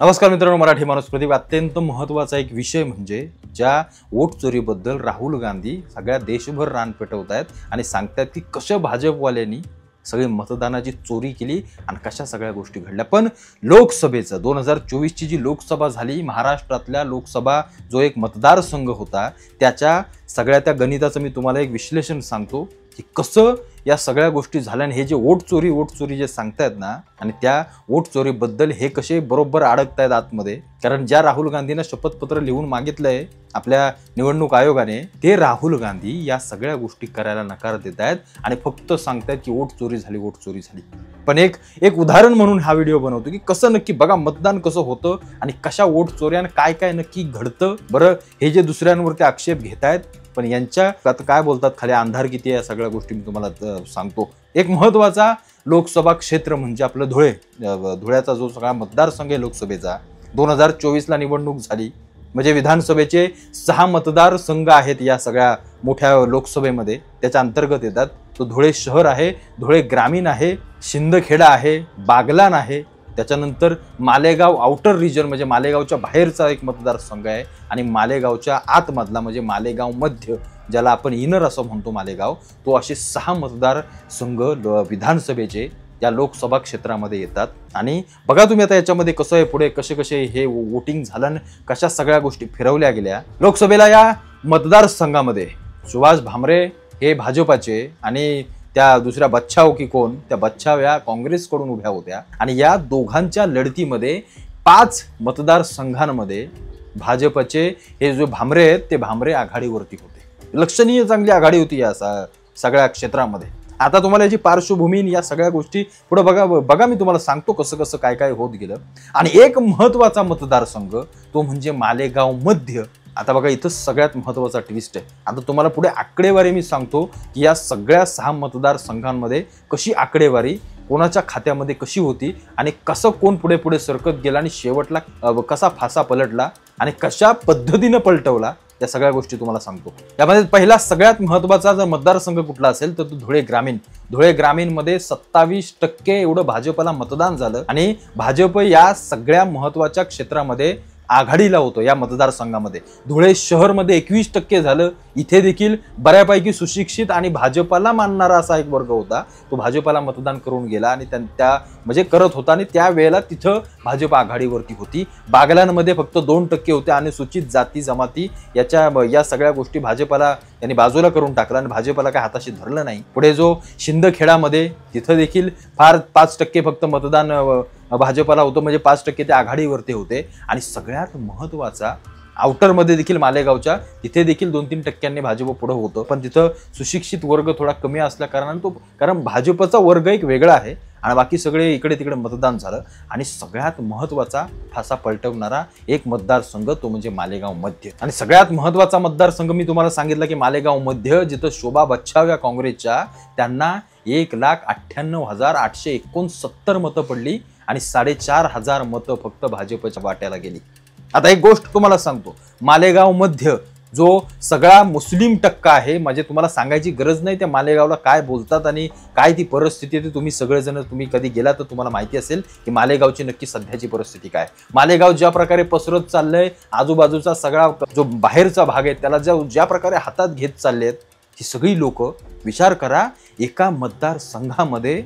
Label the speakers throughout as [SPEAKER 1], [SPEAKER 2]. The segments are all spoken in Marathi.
[SPEAKER 1] नमस्कार मित्रांनो, मराठी माणूस प्रदीप. अत्यंत महत्त्वाचा एक विषय म्हणजे ज्या वोट चोरीबद्दल राहुल गांधी सगळ्या देशभर रान पेटवत आहेत आणि सांगतात की कशा भाजपवाल्यांनी सगळी मतदानाची चोरी केली आणि कशा सगळ्या गोष्टी घडल्या. पण लोकसभेचं 2024ची जी लोकसभा झाली, महाराष्ट्रातल्या लोकसभा जो एक मतदारसंघ होता, त्याच्या सगळ्या त्या गणिताचं मी तुम्हाला एक विश्लेषण सांगतो की कसं या सगळ्या गोष्टी झाल्या आणि हे जे वोट चोरी जे सांगतायत ना, आणि त्या वोट चोरीबद्दल हे कसे बरोबर अडकतायत आतमध्ये. कारण ज्या राहुल गांधींना शपथपत्र लिहून मागितलंय आपल्या निवडणूक आयोगाने, ते राहुल गांधी या सगळ्या गोष्टी करायला नकार देत आहेत आणि फक्त सांगतायत की वोट चोरी झाली. पण एक उदाहरण म्हणून हा व्हिडिओ बनवतो की कसं नक्की बघा मतदान कसं होतं आणि कशा वोट चोरी आणि काय काय नक्की घडतं. बरं, हे जे दुसऱ्यांवरती आक्षेप घेतायत, पण यांच्या आता काय बोलतात खाली अंधार किती आहे, या सगळ्या गोष्टी मी तुम्हाला सांगतो. एक महत्वाचा लोकसभा क्षेत्र म्हणजे आपलं धुळ्याचा जो सगळा मतदारसंघ आहे लोकसभेचा, 2024ला निवडणूक झाली. म्हणजे विधानसभेचे 6 मतदारसंघ आहेत या सगळ्या मोठ्या लोकसभेमध्ये, त्याच्या अंतर्गत येतात. तो धुळे शहर आहे, धुळे ग्रामीण आहे, शिंदखेडा आहे, बागलाण आहे, त्याच्यानंतर मालेगाव आउटर रिजन म्हणजे मालेगावच्या बाहेरचा एक मतदारसंघ आहे, आणि मालेगावच्या आतमधला म्हणजे मालेगाव मध्य, ज्याला आपण इनर असं म्हणतो मालेगाव, तो असे 6 मतदारसंघ विधानसभेचे या लोकसभा क्षेत्रामध्ये येतात. आणि बघा तुम्ही आता याच्यामध्ये कसं आहे, पुढे कसे हे वोटिंग झालं, कशा सगळ्या गोष्टी फिरवल्या गेल्या. लोकसभेला या मतदारसंघामध्ये सुभाष भामरे हे भाजपाचे आणि त्या दुसऱ्या बच्छाव की कोण, त्या बच्छाव या काँग्रेसकडून उभ्या होत्या. आणि या दोघांच्या लढतीमध्ये 5 मतदारसंघांमध्ये भाजपचे हे जो भामरे आहेत ते भामरे आघाडीवरती होते. लक्षणीय चांगली आघाडी होती या सगळ्या क्षेत्रामध्ये. आता तुम्हाला याची पार्श्वभूमी या सगळ्या गोष्टी पुढे बघा मी तुम्हाला सांगतो कसं काय होत गेलं. आणि एक महत्वाचा मतदारसंघ तो म्हणजे मालेगाव मध्य. आता बघा इथं सगळ्यात महत्वाचा ट्विस्ट आहे. आता तुम्हाला पुढे आकडेवारी मी सांगतो की या सगळ्या 6 मतदारसंघांमध्ये कशी आकडेवारी कोणाच्या खात्यामध्ये कशी होती आणि कसं कोण पुढे सरकत गेला आणि शेवटला कसा फासा पलटला आणि कशा पद्धतीनं पलटवला, या सगळ्या गोष्टी तुम्हाला सांगतो. यामध्ये पहिला सगळ्यात महत्वाचा जर मतदारसंघ कुठला असेल तर तो धुळे ग्रामीण. धुळे ग्रामीण मध्ये 27% एवढं भाजपला मतदान झालं आणि भाजप या सगळ्या महत्वाच्या क्षेत्रामध्ये आघाडीला होतो. या मतदारसंघामध्ये धुळे शहर मध्ये 21% झालं. इथे देखील बऱ्यापैकी सुशिक्षित आणि भाजपाला मानणारा असा एक वर्ग होता, तो भाजपाला मतदान करून गेला आणि त्या म्हणजे करत होता आणि त्या वेळेला तिथं भाजप आघाडीवरती होती. बागलांमध्ये फक्त 2% होते. अनुसूचित जाती जमाती या सगळ्या गोष्टी भाजपाला यांनी बाजूला करून टाकला आणि भाजपाला काय हाताशी धरलं नाही. पुढे जो शिंदखेडामध्ये तिथं देखील फार 5% फक्त मतदान भाजपाला होतं, म्हणजे 5% ते आघाडीवरती होते. आणि सगळ्यात महत्वाचा आउटरमध्ये देखील मालेगावच्या तिथे देखील 2-3% भाजप पुढे होतं, पण तिथं सुशिक्षित वर्ग थोडा कमी असल्या कारणाने कारण भाजपचा वर्ग एक वेगळा आहे आणि बाकी सगळे इकडे तिकडे मतदान झालं. आणि सगळ्यात महत्वाचा फासा पलटवणारा एक मतदारसंघ तो म्हणजे मालेगाव मध्य. आणि सगळ्यात महत्वाचा मतदारसंघ मी तुम्हाला सांगितलं की मालेगाव मध्य, जिथं शोभा बच्छाव या काँग्रेसच्या त्यांना 1,98,869 मतं पडली आणि 4,500 मतं फक्त भाजपच्या वाट्याला गेली. आता एक गोष्ट तुम्हाला सांगतो, मालेगाव मध्य जो सगळा मुस्लिम टक्का आहे, म्हणजे तुम्हाला सांगायची गरज नाही त्या मालेगावला काय बोलतात आणि काय ती परिस्थिती आहे. तुम्ही सगळेजण तुम्ही कधी गेला तर तुम्हाला माहिती असेल की मालेगावची नक्की सध्याची परिस्थिती काय. मालेगाव ज्या प्रकारे पसरत चाललंय, आजूबाजूचा सगळा जो बाहेरचा भाग आहे त्याला ज्या प्रकारे हातात घेत चाललेत ही सगळी लोक, विचार करा एका मतदारसंघामध्ये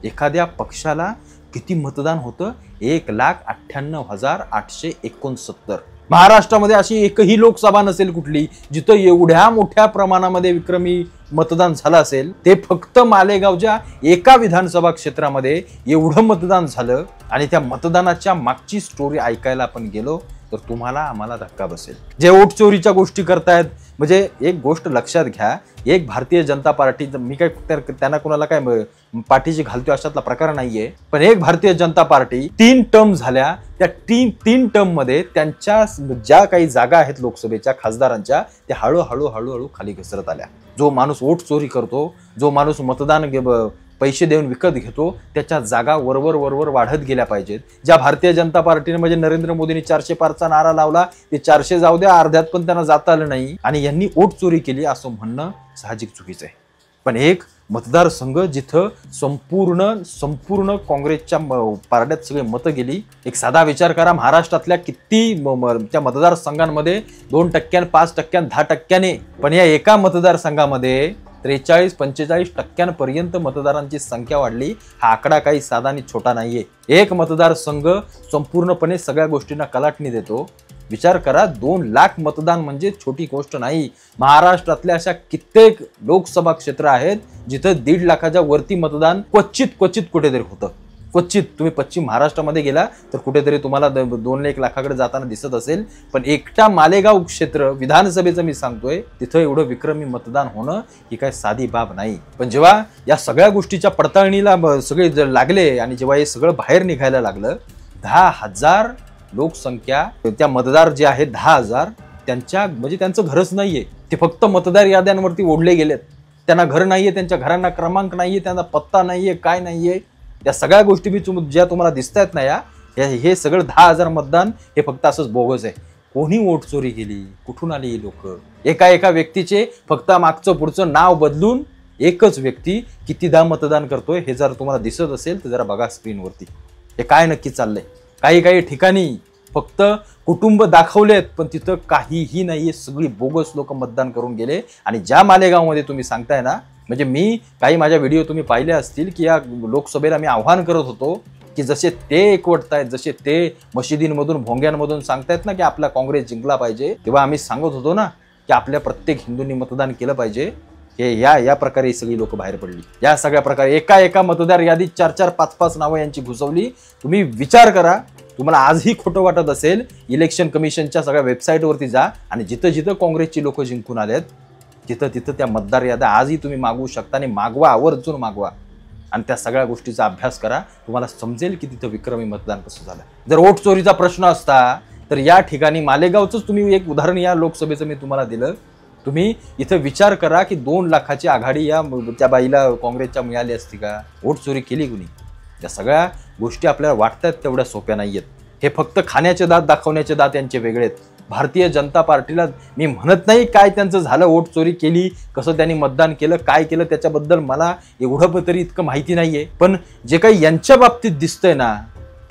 [SPEAKER 1] एखाद्या पक्षाला किती मतदान होतं, 1,98,869. महाराष्ट्रामध्ये अशी एकही लोकसभा नसेल कुठली जिथं एवढ्या मोठ्या प्रमाणामध्ये विक्रमी मतदान झालं असेल. ते फक्त मालेगावच्या एका विधानसभा क्षेत्रामध्ये एवढं मतदान झालं. आणि त्या मतदानाच्या मागची स्टोरी ऐकायला आपण गेलो तर तुम्हाला आम्हाला धक्का बसेल. जे वोट चोरीच्या गोष्टी करतायत, म्हणजे एक गोष्ट लक्षात घ्या, एक भारतीय जनता पार्टी, मी काय त्यांना कोणाला काय पाठीशी घालतोय अशातला प्रकार नाहीये, पण एक भारतीय जनता पार्टी 3 टर्म झाल्या, त्या 3 टर्म मध्ये त्यांच्या ज्या काही जागा आहेत लोकसभेच्या खासदारांच्या त्या हळूहळू खाली घसरत आल्या. जो माणूस वोट चोरी करतो, जो माणूस मतदान पैसे देऊन विकत घेतो, त्याच्या जागा वरवर वाढत गेल्या पाहिजेत. ज्या भारतीय जनता पार्टीने म्हणजे नरेंद्र मोदींनी 400 पारचा नारा लावला, ते 400 जाऊ द्या, अर्ध्यात पण त्यांना जाता आलं नाही आणि यांनी वोट चोरी केली असं म्हणणं साहजिक चुकीचं आहे. पण एक मतदारसंघ जिथं संपूर्ण काँग्रेसच्या पारड्यात सगळे मतं गेली. एक साधा विचार करा, महाराष्ट्रातल्या किती त्या मतदारसंघांमध्ये 2%, 5%, 10%, पण या एका मतदारसंघामध्ये 43-45% मतदारांची संख्या वाढली. हा आकडा काही साधा आणि छोटा नाहीये. एक मतदारसंघ संपूर्णपणे सगळ्या गोष्टींना कलाटणी देतो. विचार करा, 2 लाख मतदान म्हणजे छोटी गोष्ट नाही. महाराष्ट्रातल्या अशा कित्येक लोकसभा क्षेत्र आहेत जिथं 1.5 लाखाच्या वरती मतदान क्वचित कुठेतरी होतं. क्वचित तुम्ही पश्चिम महाराष्ट्रामध्ये गेला तर कुठेतरी तुम्हाला 2 लाखाकडे जाताना दिसत असेल. पण एकटा मालेगाव क्षेत्र विधानसभेचं मी सांगतोय, तिथं एवढं विक्रमी मतदान होणं ही काय साधी बाब नाही. पण जेव्हा या सगळ्या गोष्टीच्या पडताळणीला सगळे लागले आणि जेव्हा हे सगळं बाहेर निघायला लागलं, 10,000 लोकसंख्या, त्या मतदार जे आहेत 10,000, त्यांचं घरच नाहीये. ते फक्त मतदार याद्यांवरती ओढले गेलेत. त्यांना घर नाहीये, त्यांच्या घरांना क्रमांक नाहीये, त्यांना पत्ता नाहीये, काय नाहीये. या सगळ्या गोष्टी ज्या तुम्हाला दिसत आहेत ना, हे सगळं 10,000 मतदान हे फक्त असंच बोगस आहे. कोणी वोट चोरी केली, कुठून आली ही लोक? एका व्यक्तीचे फक्त मागचं पुढचं नाव बदलून एकच व्यक्ती कितीदा मतदान करतोय हे जर तुम्हाला दिसत असेल तर जरा बघा स्क्रीनवरती. हे काय नक्की चाललंय? काही ठिकाणी फक्त कुटुंब दाखवलेत, पण तिथं काहीही नाहीये. सगळी बोगस लोक मतदान करून गेले. आणि ज्या मालेगावमध्ये तुम्ही सांगताय ना, म्हणजे मी काही माझ्या व्हिडिओ तुम्ही पाहिले असतील की या लोकसभेला मी आव्हान करत होतो की जसे ते एकवटतायत, जसे ते मशिदींमधून भोंग्यांमधून सांगतायत ना की आपला काँग्रेस जिंकला पाहिजे, तेव्हा आम्ही सांगत होतो ना की आपल्या प्रत्येक हिंदूंनी मतदान केलं पाहिजे. हे या प्रकारे सगळी लोक बाहेर पडली. या सगळ्या प्रकारे एका मतदार यादीत 4-4, 5-5 नावं यांची घुसवली. तुम्ही विचार करा, तुम्हाला आजही खोटं वाटत असेल, इलेक्शन कमिशनच्या सगळ्या वेबसाईटवरती जा आणि जिथं काँग्रेसची लोक जिंकून आलेत तिथं त्या मतदार याद्या आजही तुम्ही मागवू शकता. आणि मागवा, आवर्जून मागवा आणि त्या सगळ्या गोष्टीचा अभ्यास करा. तुम्हाला समजेल की तिथं विक्रमी मतदान कसं झालं. जर वोट चोरीचा प्रश्न असता तर या ठिकाणी मालेगावचंच तुम्ही एक उदाहरण या लोकसभेचं मी तुम्हाला दिलं. तुम्ही इथं विचार करा की 2 लाखाची आघाडी त्या बाईला काँग्रेसच्या मिळाली असती का? वोट चोरी केली कुणी? या सगळ्या गोष्टी आपल्याला वाटतात तेवढ्या सोप्या नाहीयेत. हे फक्त खाण्याचे दात दाखवण्याचे दात यांचे वेगळे आहेत. भारतीय जनता पार्टीला मी म्हणत नाही काय त्यांचं झालं, वोट चोरी केली, कसं त्यांनी मतदान केलं, काय केलं, त्याच्याबद्दल मला एवढं तरी इतकं माहिती नाहीये. पण जे काही यांच्या बाबतीत दिसतंय ना,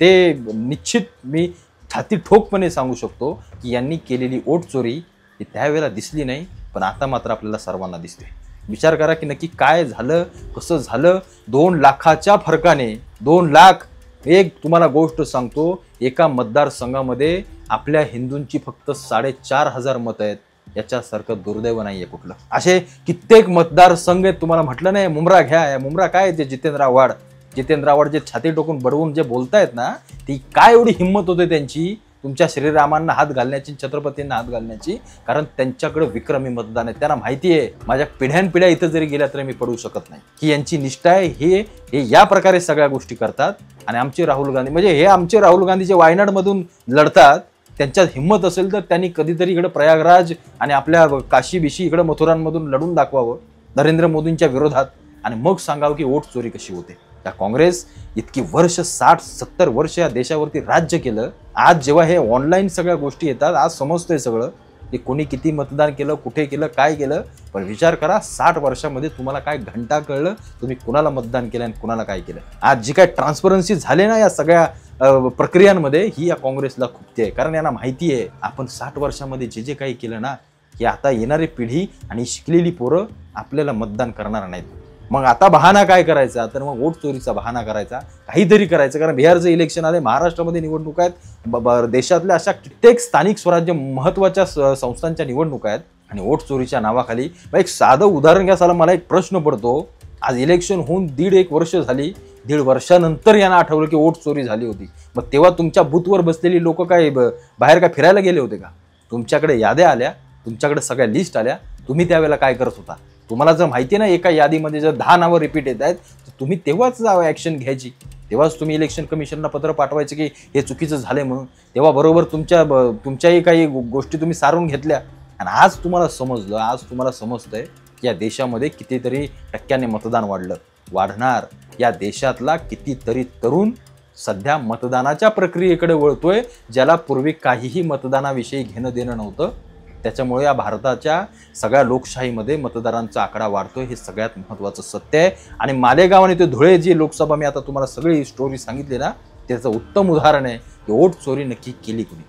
[SPEAKER 1] ते निश्चित मी छाती ठोकपणे सांगू शकतो की यांनी केलेली वोट चोरी ही त्यावेळेला दिसली नाही, पण आता मात्र आपल्याला सर्वांना दिसते. विचार करा की नक्की काय झालं, कसं झालं. 2 लाखाच्या फरकाने 2 लाख. एक तुम्हाला गोष्ट सांगतो, एका मतदारसंघामध्ये आपल्या हिंदूंची फक्त 4,500 मतं आहेत. याच्यासारखं दुर्दैव नाहीये कुठलं. असे कित्येक मतदारसंघ आहेत. तुम्हाला म्हटलं नाही मुंब्रा घ्या. मुंब्रा काय ते जितेंद्र आव्हाड जे छाती टोकून बडवून जे बोलतायत ना, ती काय एवढी हिंमत होते त्यांची तुमच्या श्रीरामांना हात घालण्याची, छत्रपतींना हात घालण्याची. कारण त्यांच्याकडे विक्रमी मतदान आहे. त्यांना माहिती आहे माझ्या पिढ्यानपिढ्या इथं जरी गेल्या तरी मी पडू शकत नाही. ही यांची निष्ठा आहे. हे या प्रकारे सगळ्या गोष्टी करतात. आणि आमचे राहुल गांधी, म्हणजे हे आमचे राहुल गांधी जे वायनाडमधून लढतात, त्यांच्यात हिंमत असेल तर त्यांनी कधीतरी इकडे प्रयागराज आणि आपल्या काशी बिशी इकडे मथुरांमधून लढून दाखवावं नरेंद्र मोदींच्या विरोधात, आणि मग सांगावं की वोट चोरी कशी होते. या काँग्रेस इतकी वर्ष 60-70 वर्ष या देशावरती राज्य केलं. आज जेव्हा हे ऑनलाईन सगळ्या गोष्टी येतात, आज समजतंय सगळं की कोणी किती मतदान केलं, कुठे केलं, काय केलं. पण विचार करा, 60 वर्षामध्ये तुम्हाला काय घंटा कळलं तुम्ही कुणाला मतदान केलं आणि कुणाला काय केलं. आज जी काय ट्रान्सपरन्सी झाले ना या सगळ्या प्रक्रियांमध्ये, ही या काँग्रेसला खुपते आहे. कारण यांना माहिती आहे आपण 60 वर्षामध्ये जे काही केलं ना, की आता येणारी पिढी आणि शिकलेली पोरं आपल्याला मतदान करणार नाहीत. मग आता बहाणा काय करायचा, तर मग वोट चोरीचा बहाणा करायचा, काहीतरी करायचं. कारण बिहारचं इलेक्शन आले, महाराष्ट्रामध्ये निवडणूक आहेत, देशातल्या अशा कित्येक स्थानिक स्वराज्य महत्वाच्या संस्थांच्या निवडणुका आहेत. आणि वोट चोरीच्या नावाखाली एक साधं उदाहरण घ्या. साला मला एक प्रश्न पडतो, आज इलेक्शन होऊन 1.5 वर्ष झाली, 1.5 वर्षानंतर यांना आठवलं की वोट चोरी झाली होती. मग तेव्हा तुमच्या बूथवर बसलेली लोक काय बाहेर काय फिरायला गेले होते का? तुमच्याकडे याद्या आल्या, तुमच्याकडे सगळ्या लिस्ट आल्या, तुम्ही त्यावेळेला काय करत होता? तुम्हाला जर माहिती आहे ना एका यादीमध्ये जर 10 नावं रिपीट येत आहेत, तर तुम्ही तेव्हाच ॲक्शन घ्यायची. तेव्हाच तुम्ही इलेक्शन कमिशनला पत्र पाठवायचं की हे चुकीचं झालंय म्हणून. तेव्हा बरोबर तुमच्याही काही गोष्टी तुम्ही सारून घेतल्या. आणि आज तुम्हाला समजलं, आज तुम्हाला समजतंय की या देशामध्ये कितीतरी टक्क्याने मतदान वाढणार. या देशातला कितीतरी तरुण सध्या मतदानाच्या प्रक्रियेकडे वळतोय, ज्याला पूर्वी काहीही मतदानाविषयी घेणं देणं नव्हतं. त्याच्यामुळे या भारताच्या सगळ्या लोकशाहीमध्ये मतदारांचा आकडा वाढतोय, हे सगळ्यात महत्त्वाचं सत्य आहे. आणि मालेगाव आणि ते धुळे जी लोकसभा मी आता तुम्हाला सगळी स्टोरी सांगितली ना, त्याचं उत्तम उदाहरण आहे की वोट चोरी नक्की केली कुणी.